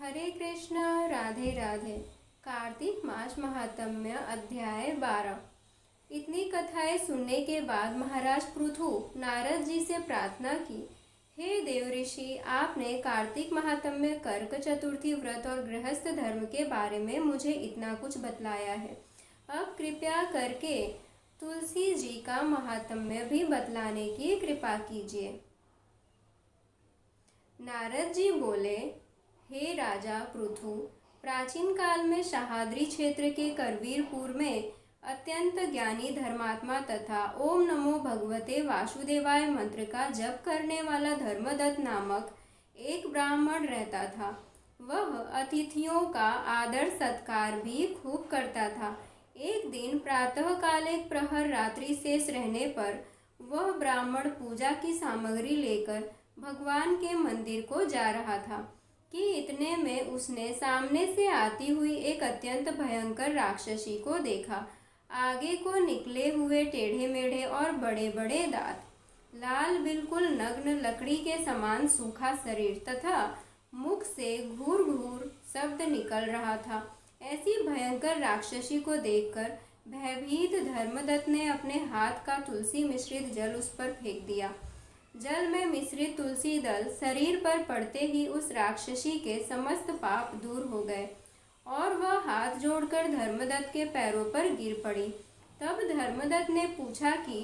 हरे कृष्ण। राधे राधे। कार्तिक मास महात्म्य अध्याय 12। इतनी कथाएं सुनने के बाद महाराज पृथु नारद जी से प्रार्थना की, हे देव ऋषि, आपने कार्तिक महात्म्य, कर्क चतुर्थी व्रत और गृहस्थ धर्म के बारे में मुझे इतना कुछ बतलाया है। अब कृपया करके तुलसी जी का महात्म्य भी बतलाने की कृपा कीजिए। नारद जी बोले, हे राजा पृथु, प्राचीन काल में शाहाद्री क्षेत्र के करवीरपुर में अत्यंत ज्ञानी धर्मात्मा तथा ओम नमो भगवते वासुदेवाय मंत्र का जप करने वाला धर्मदत्त नामक एक ब्राह्मण रहता था। वह अतिथियों का आदर सत्कार भी खूब करता था। एक दिन प्रातःकाल एक प्रहर रात्रि शेष रहने पर वह ब्राह्मण पूजा की सामग्री लेकर भगवान के मंदिर को जा रहा था कि इतने में उसने सामने से आती हुई एक अत्यंत भयंकर राक्षसी को देखा। आगे को निकले हुए टेढ़े मेढ़े और बड़े बड़े दांत, लाल बिल्कुल नग्न लकड़ी के समान सूखा शरीर तथा मुख से घूर घूर शब्द निकल रहा था। ऐसी भयंकर राक्षसी को देखकर भयभीत धर्मदत्त ने अपने हाथ का तुलसी मिश्रित जल उस पर फेंक दिया। जल में मिश्रित तुलसी दल शरीर पर पड़ते ही उस राक्षसी के समस्त पाप दूर हो गए और वह हाथ जोड़कर धर्मदत्त के पैरों पर गिर पड़ी। तब धर्मदत्त ने पूछा कि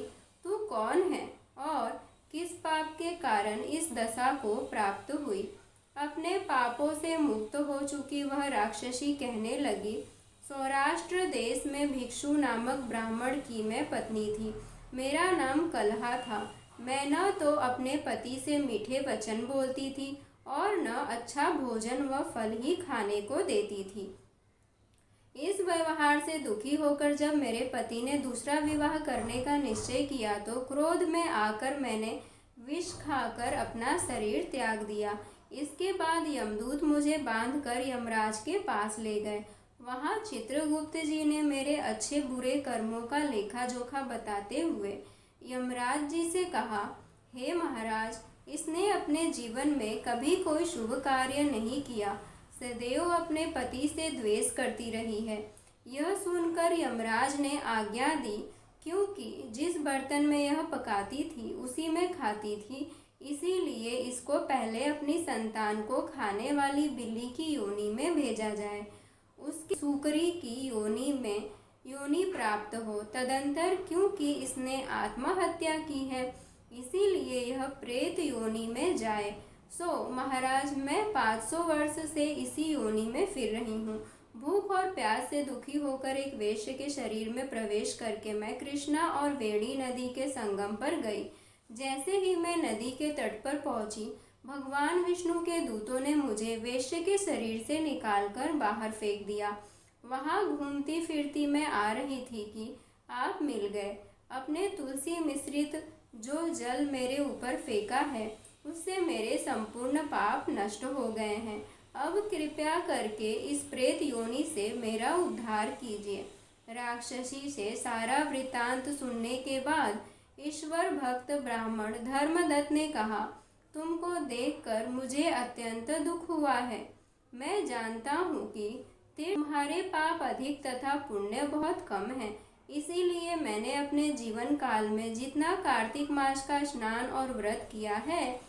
तू कौन है और किस पाप के कारण इस दशा को प्राप्त हुई। अपने पापों से मुक्त हो चुकी वह राक्षसी कहने लगी, सौराष्ट्र देश में भिक्षु नामक ब्राह्मण की मैं पत्नी थी। मेरा नाम कलहा था। मैं न तो अपने पति से मीठे वचन बोलती थी और न अच्छा भोजन व फल ही खाने को देती थी। इस व्यवहार से दुखी होकर जब मेरे पति ने दूसरा विवाह करने का निश्चय किया तो क्रोध में आकर मैंने विष खाकर अपना शरीर त्याग दिया। इसके बाद यमदूत मुझे बांधकर यमराज के पास ले गए। वहाँ चित्रगुप्त जी ने मेरे अच्छे बुरे कर्मों का लेखा जोखा बताते हुए यमराज जी से कहा, हे महाराज, इसने अपने जीवन में कभी कोई शुभ कार्य नहीं किया, सदैव अपने पति से द्वेष करती रही है। यह सुनकर यमराज ने आज्ञा दी, क्योंकि जिस बर्तन में यह पकाती थी उसी में खाती थी, इसीलिए इसको पहले अपनी संतान को खाने वाली बिल्ली की योनि में भेजा जाए, उसकी सूकरी की योनि प्राप्त हो। तदंतर क्योंकि इसने आत्महत्या की है, इसीलिए यह प्रेत योनि में जाए। सो महाराज, मैं 500 वर्ष से इसी योनि में फिर रही हूँ। भूख और प्यास से दुखी होकर एक वेश्य के शरीर में प्रवेश करके मैं कृष्णा और वेणी नदी के संगम पर गई। जैसे ही मैं नदी के तट पर पहुंची, भगवान विष्णु के दूतों ने मुझे वेश्य के शरीर से निकालकर बाहर फेंक दिया। वहाँ घूमती फिरती मैं आ रही थी कि आप मिल गए। अपने तुलसी मिश्रित जो जल मेरे ऊपर फेंका है, उससे मेरे संपूर्ण पाप नष्ट हो गए हैं। अब कृपया करके इस प्रेत योनि से मेरा उद्धार कीजिए। राक्षसी से सारा वृत्तांत सुनने के बाद ईश्वर भक्त ब्राह्मण धर्मदत्त ने कहा, तुमको देखकर मुझे अत्यंत दुख हुआ है। मैं जानता हूँ कि तुम्हारे पाप अधिक तथा पुण्य बहुत कम है, इसीलिए मैंने अपने जीवन काल में जितना कार्तिक मास का स्नान और व्रत किया है,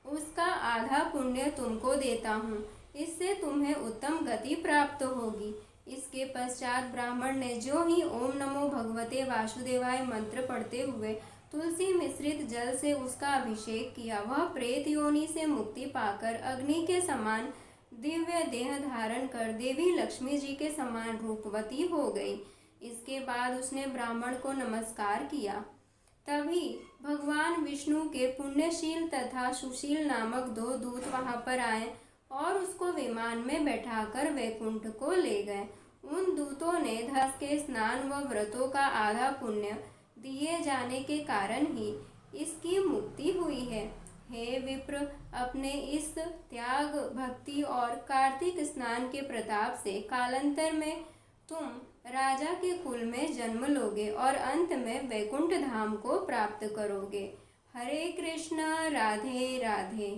उसका आधा पुण्य तुमको देता हूँ। इससे तुम्हें उत्तम गति प्राप्त होगी। इसके पश्चात ब्राह्मण ने जो ही ओम नमो भगवते वासुदेवाय मंत्र पढ़ते हुए तुलसी मिश्रित जल से उसका अभिषेक किया, वह प्रेत योनि से मुक्ति पाकर अग्नि के समान दिव्य देह धारण कर देवी लक्ष्मी जी के समान रूपवती हो गई। इसके बाद उसने ब्राह्मण को नमस्कार किया। तभी भगवान विष्णु के पुण्यशील तथा सुशील नामक 2 दूत वहां पर आए और उसको विमान में बैठाकर वैकुंठ को ले गए। उन दूतों ने धर्म के स्नान व व्रतों का आधा पुण्य दिए जाने के कारण ही इसकी मुक्ति हुई है। हे विप्र, अपने इस त्याग, भक्ति और कार्तिक स्नान के प्रताप से कालांतर में तुम राजा के कुल में जन्म लोगे और अंत में वैकुंठ धाम को प्राप्त करोगे। हरे कृष्ण। राधे राधे।